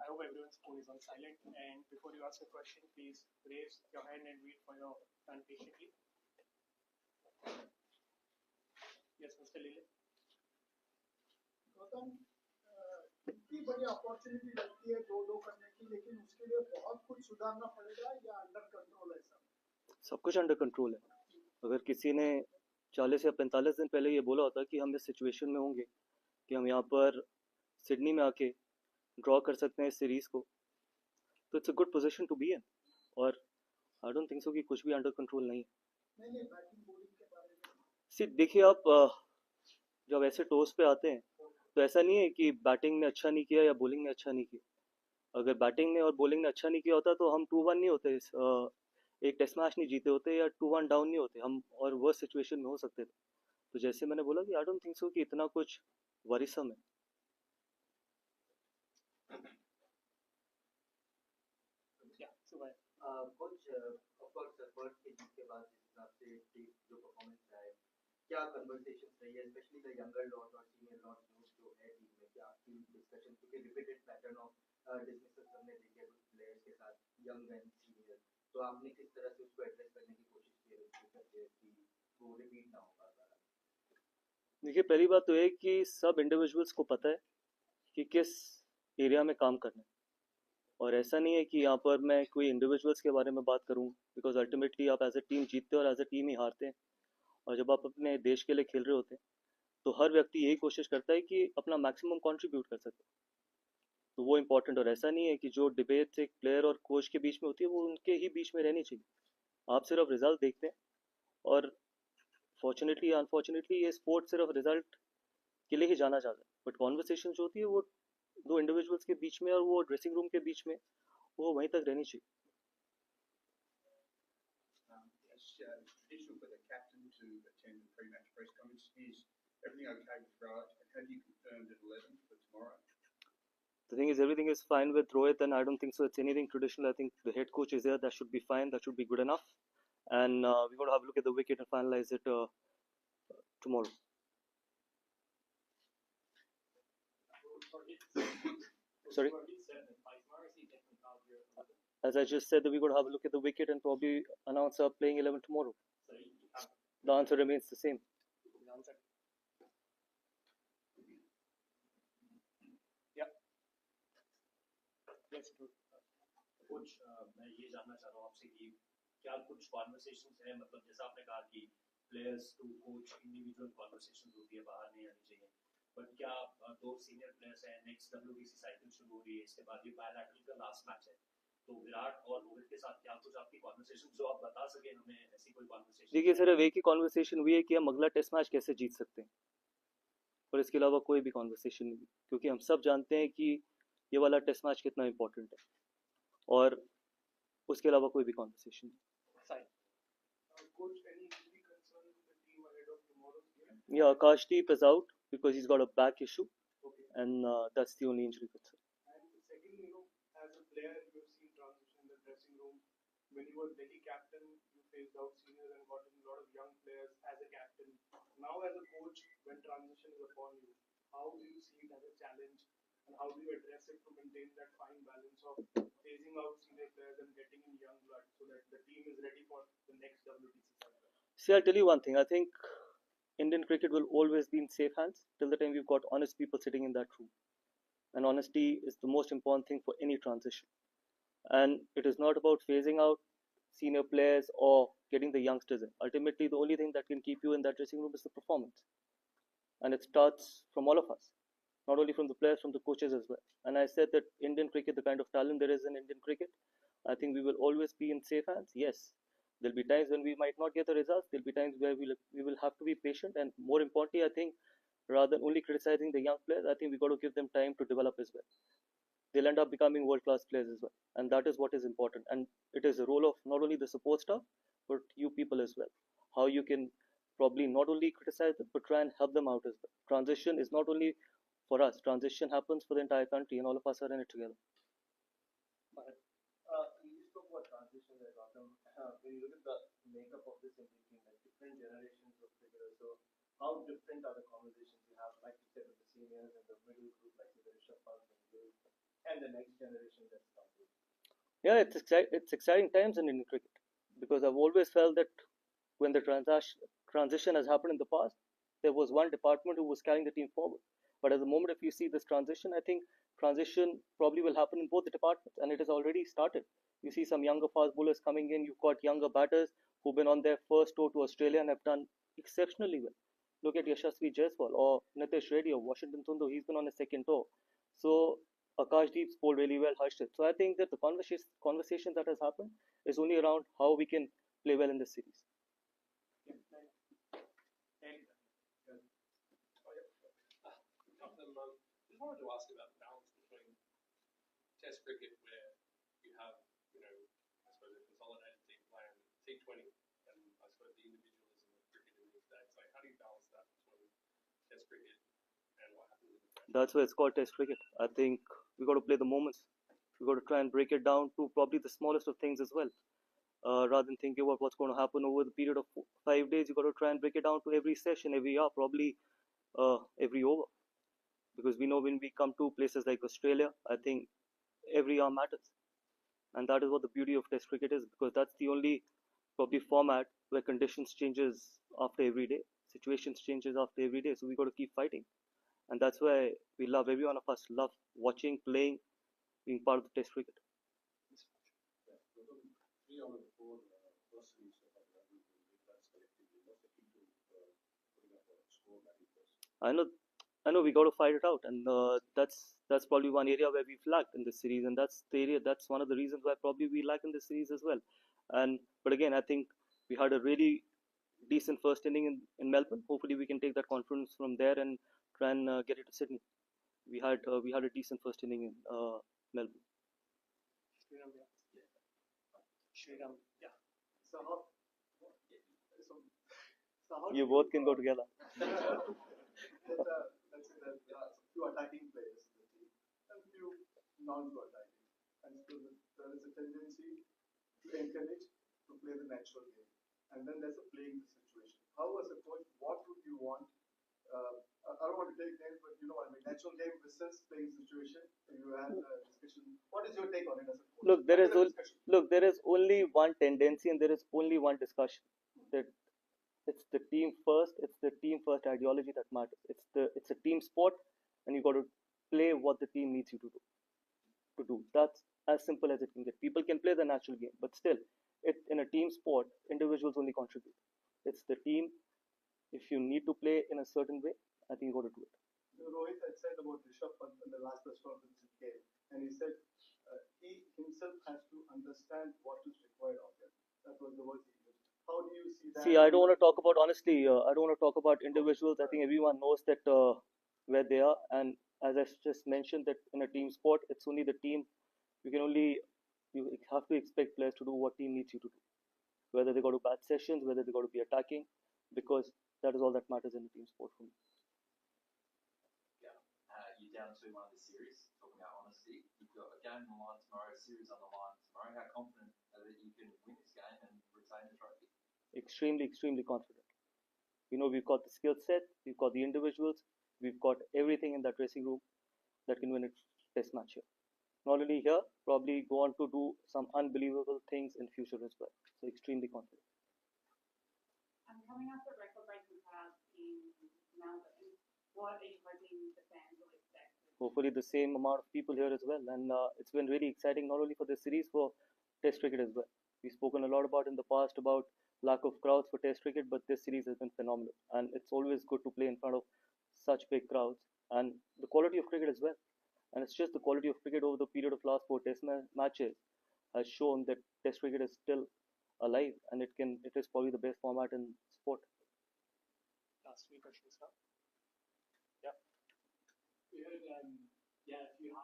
hope everyone's phone is on silent. And before you ask a question, please raise your hand and wait for your turn patiently. Yes, Mr. Lilith. Gautam, इतनी बड़ी opportunity लगती है दो करने की, लेकिन उसके लिए बहुत कुछ सुधारना पड़ेगा या अंडर कंट्रोल है सब कुछ अंडर कंट्रोल है. अगर किसी ने 40 या 45 दिन पहले ये बोला होता कि हम इस सिचुएशन में होंगे कि हम यहाँ पर सिडनी में आके ड्रॉ कर सकते हैं इस सीरीज को, तो it's a good position to be in. और आई डोंट थिंक सो कि कुछ भी अंडर कंट्रोल नहीं है. देखिए आप जब ऐसे टॉस पे आते हैं तो ऐसा नहीं है कि बैटिंग ने अच्छा नहीं किया या बॉलिंग ने अच्छा नहीं किया. अगर बैटिंग ने और बॉलिंग ने अच्छा नहीं किया होता तो हम 2-1 नहीं होते, एक टेस्ट मैच नहीं जीते होते या 2-1 डाउन नहीं होते हम, और वो सिचुएशन में हो सकते थे. तो जैसे मैंने बोला कि आई डोंट थिंक सो कि इतना कुछ वरीसम है. क्या कन्वर्सेशंस रही है, स्पेशली द यंगर लॉट और सीनियर लॉट जो है टीम में, क्या आपकी डिस्कशन, क्योंकि रिपीटेड पैटर्न ऑफ डिसमिसल हमने देखे कुछ प्लेयर्स के साथ, यंग एंड सीनियर, तो आपने किस तरह से उसको एड्रेस करने की कोशिश की है कि वो रिपीट ना हो पाता? देखिए पहली बात तो है कि सब इंडिविजुअल्स को पता है कि किस एरिया में काम करना है, और ऐसा नहीं है कि यहाँ पर मैं कोई इंडिविजुअल्स के बारे में बात करूँ, बिकॉज अल्टीमेटली आप एज ए टीम जीतते हो और एज ए टीम ही हारते हैं. और जब आप अपने देश के लिए खेल रहे होते हैं तो हर व्यक्ति यही कोशिश करता है कि अपना मैक्सिमम कंट्रीब्यूट कर सके, तो वो इम्पोर्टेंट. और ऐसा नहीं है कि जो डिबेट एक प्लेयर और कोच के बीच में होती है वो उनके ही बीच में रहनी चाहिए. आप सिर्फ रिजल्ट देखते हैं, और फॉर्चुनेटली अनफॉर्चुनेटली ये स्पोर्ट सिर्फ रिजल्ट के लिए ही जाना जाता है, बट कॉन्वर्सेशन जो होती है वो दो इंडिविजुअल्स के बीच में और वो ड्रेसिंग रूम के बीच में वो वहीं तक रहनी चाहिए. To attend the pre-match press conference. Is everything okay with Raj? Have you confirmed at 11 for tomorrow? The thing is, everything is fine with Rohit, and I don't think so it's anything traditional. I think the head coach is there. That should be fine. That should be good enough. And we're going to have a look at the wicket and finalize it tomorrow. Sorry? As I just said, that we're going to have a look at the wicket and probably announce our playing 11 tomorrow. The answer remains the same. Yeah. Yes, कुछ मैं ये जानना चाह रहा हूँ आपसे कि क्या कुछ कॉन्वर्सेशंस हैं, मतलब जैसा आपने कहा कि players to coach individual conversations होती है, बाहर नहीं आनी चाहिए, बट क्या दो सीनियर प्लेयर्स हैं, नेक्स्ट WBC साइकिल शुरू हो रही है, इसके बाद ये बायलैटरल का लास्ट मैच है, तो विराट और रोहित के साथ क्या कुछ आपकी कॉन्वर्सेशन जो आप बता सके हमें, ऐसी कोई कॉन्वर्सेशन? देखिए सिर्फ एक ही कॉन्वर्सेशन हुई है कि हम अगला टेस्ट मैच कैसे जीत सकते हैं, और इसके अलावा कोई भी कॉन्वर्सेशन नहीं, क्योंकि हम सब जानते हैं कि ये वाला टेस्ट मैच कितना इम्पोर्टेंट है, और उसके अलावा कोई भी कॉन्वर्सेशन नहीं. Yeah, Akashdeep is out because he's got a back issue, and that's the only injury concern. And secondly, as a player, you've seen transition in the dressing room. When you were Delhi captain, you faced out seniors and got in a lot of young players as a captain. Now as a coach, when transition is upon you, how do you see it as a challenge, and how do you address it to maintain that fine balance of phasing out senior players and getting in young blood so that the team is ready for the next WBC cycle? See, I'll tell you one thing. I think Indian cricket will always be in safe hands till the time we've got honest people sitting in that room. And honesty is the most important thing for any transition. And it is not about phasing out senior players or getting the youngsters in. Ultimately, the only thing that can keep you in that dressing room is the performance. And it starts from all of us, not only from the players, from the coaches as well. And I said that Indian cricket, the kind of talent there is in Indian cricket, I think we will always be in safe hands. Yes, there'll be times when we might not get the results. There'll be times where we will have to be patient. And more importantly, I think rather than only criticizing the young players, I think we've got to give them time to develop as well. They'll end up becoming world-class players as well. And that is what is important. And it is the role of not only the support staff, but you people as well. How you can probably not only criticize them, but try and help them out as well. Transition is not only for us. Transition happens for the entire country, and all of us are in it together. You spoke about transition there, Gautam. When you look at the makeup of this Indian team, like different generations of cricketers, so how different are the conversations you have, like you said, with the seniors and the middle group, like the Rishabh Pant and Gill, and the next generation that's coming. Yeah, it's exciting times in Indian cricket because I've always felt that when the transition has happened in the past, there was one department who was carrying the team forward. But at the moment, if you see this transition, I think transition probably will happen in both the departments, and it has already started. You see some younger fast bowlers coming in. You've got younger batters who've been on their first tour to Australia and have done exceptionally well. Look at Yashasvi Jaiswal or Nitish Reddy or Washington Sundu. He's been on his second tour. So Akashdeep's bowled really well, Harshit. So I think that the conversation that has happened is only around how we can play well in this series. Just wanted to ask about the balance between Test cricket, where you have, I suppose a consolidated team play and T20, and I suppose the individualism of cricket in these days. Like, how do you balance that between Test cricket and what happens in the Test? That's why it's called Test cricket. I think we got to play the moments. We got to try and break it down to probably the smallest of things as well. Rather than thinking about what's going to happen over the period of 5 days, you got to try and break it down to every session, every hour, probably every over. Because we know when we come to places like Australia, I think every hour matters. And that is what the beauty of Test cricket is, because that's the only probably format where conditions changes after every day, situations changes after every day. So we got to keep fighting. And that's why we love, every one of us love watching, playing, being part of the Test cricket. I know we got to fight it out, and that's probably one area where we've lacked in this series, and that's one of the reasons why probably we lack in this series as well. But again, I think we had a really decent first inning in Melbourne. Hopefully, we can take that confidence from there and try and get it to Sydney. We had a decent first inning in Melbourne. Shriram, yeah. So how? So how You both can go together. let's say that there are few attacking players in the team and few non-attacking, and so there is a tendency to encourage to play the natural game, and then there's a playing situation. How as a coach, what would you want? I don't want to take names, but you know what I mean. Natural game versus playing situation. You had a discussion. What is your take on it as a coach? Look, there is only one tendency and there is only one discussion. That it's the team first. It's the team first ideology that matters. It's a team sport, and you got to play what the team needs you to do. That's as simple as it can get. People can play the natural game, but still, in a team sport, individuals only contribute. It's the team. If you need to play in a certain way, I think you got to do it. Rohit had said about Rishabh Pant in the last press conference he gave, and he said he himself has to understand what is required of him. That was the words he used. How do you see that? See, I don't want to talk about, honestly, I don't want to talk about individuals. I think everyone knows that where they are, and as I just mentioned, that in a team sport, it's only the team. You have to expect players to do what team needs you to do, whether they got to bat sessions, whether they got to be attacking, because that is all that matters in a team sport for me. You're down 2-1 of the series, talking about honesty. You've got a game on the line tomorrow, a series on the line tomorrow. How confident are that you can win this game and retain the trophy? Extremely confident. We've got the skill set, we've got the individuals, we've got everything in that dressing room that can win a test match here. Not only here, probably go on to do some unbelievable things in future as well. So extremely confident. Coming off the record-breaking crowd in Melbourne, what are you hoping the fans will expect? Hopefully the same amount of people here as well, and it's been really exciting not only for this series, for Test cricket as well. We've spoken a lot about in the past about lack of crowds for Test cricket, but this series has been phenomenal, and it's always good to play in front of such big crowds, and the quality of cricket as well. And it's just the quality of cricket over the period of last 4 Test matches has shown that Test cricket is still alive, and it is probably the best format in sport. Last 3 questions now. Yeah. We heard, a few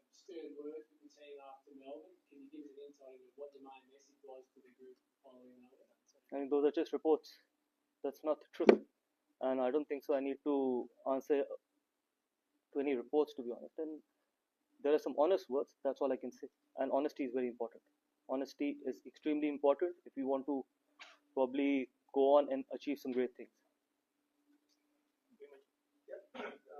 stern words from the team after Melbourne. Can you give us an insight into what the main message was to the group following Melbourne? I mean, those are just reports. That's not the truth, and I don't think so. I need to answer to any reports, to be honest. And there are some honest words. That's all I can say. And honesty is very important. Honesty is extremely important if you want to probably go on and achieve some great things.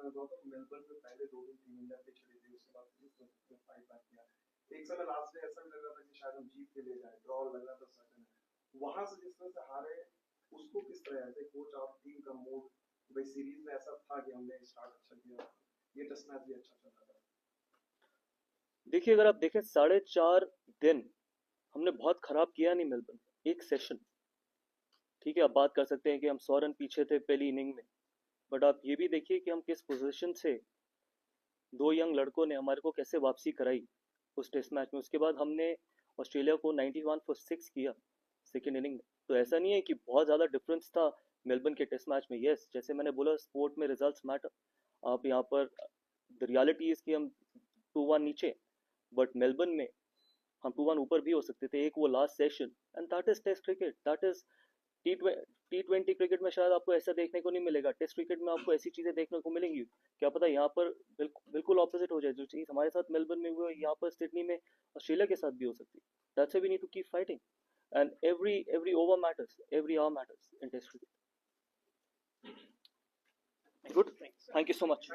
Melbourne में पहले 2 दिन 3 दिन तक reviews के बाद जिस तरह से फाइट बैक किया, एक समय लास्ट में ऐसा भी लग रहा था कि शायद हम जीत के ले जाए, ड्रॉ लग रहा था सर्टन है, वहां से जिस तरह से हारे, उसको किस तरह ऐसे कोच और टीम का मूड, भाई सीरीज में ऐसा था कि हमने स्टार्ट अच्छा किया, ये टेस्ट मैच भी अच्छा चल रहा था। देखिए, अगर आप देखें 4.5 दिन हमने बहुत खराब किया नहीं मेलबर्न, एक सेशन, ठीक है, आप बात कर सकते हैं कि हम 100 रन पीछे थे पहली इनिंग में, बट आप ये भी देखिए कि हम किस पोजीशन से, दो यंग लड़कों ने हमारे को कैसे वापसी कराई उस टेस्ट मैच में। उसके बाद हमने ऑस्ट्रेलिया को 91 फॉर 6 किया सेकेंड इनिंग में। तो ऐसा नहीं है कि बहुत ज़्यादा डिफरेंस था मेलबर्न के टेस्ट मैच में। यस, जैसे मैंने बोला, स्पोर्ट में रिजल्ट्स मैटर। आप यहाँ पर द रियलिटी इज कि हम 2-1 नीचे, बट मेलबर्न में हम 2-1 ऊपर भी हो सकते थे। एक वो last session, and that is test cricket, that is टी20 क्रिकेट में शायद आपको ऐसा देखने को नहीं मिलेगा। टेस्ट क्रिकेट में आपको ऐसी चीजें देखने को मिलेंगी, क्या पता यहाँ पर बिल्कुल ऑपोजिट हो जाए। जो चीज हमारे साथ मेलबर्न में हुई, यहाँ पर सिडनी में ऑस्ट्रेलिया के साथ भी हो सकती है। That's why we need to keep fighting, and every over matters, every hour matters in test cricket. Good, thank you so much.